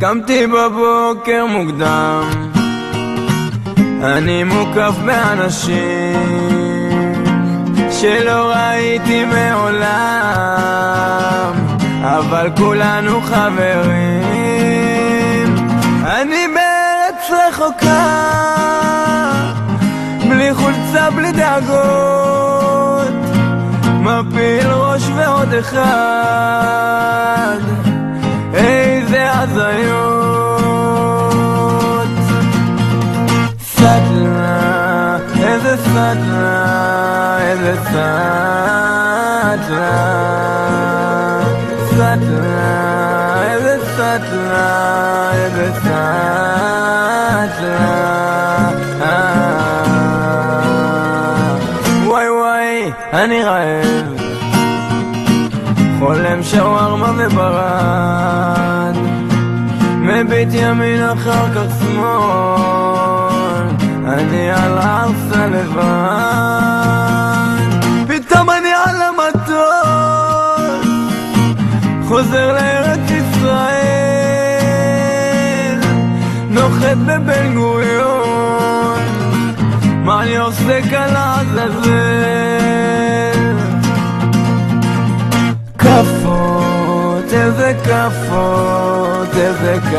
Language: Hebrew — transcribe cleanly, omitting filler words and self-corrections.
קמתי בבוקר מוקדם, אני מוקף באנשים שלא ראיתי מעולם, אבל כולנו חברים. אני בארץ רחוקה, בלי חולצה, בלי דאגות, מפיל ראש ועוד אחד, איזה הזיות. סטלה, איזה סטלה, איזה סטלה, סטלה, איזה סטלה, איזה סטלה. וואי וואי, אני רעב, חולם שווארמה וברד, מביט ימין אחר כך שמאל, אני על ארסה לבד. פתאום אני על המטוס, חוזר לארץ ישראל, נוחת בבן גוריון, מה אני עושה כאן לעזאזל? כפות, איזה כפות, איזה כפות.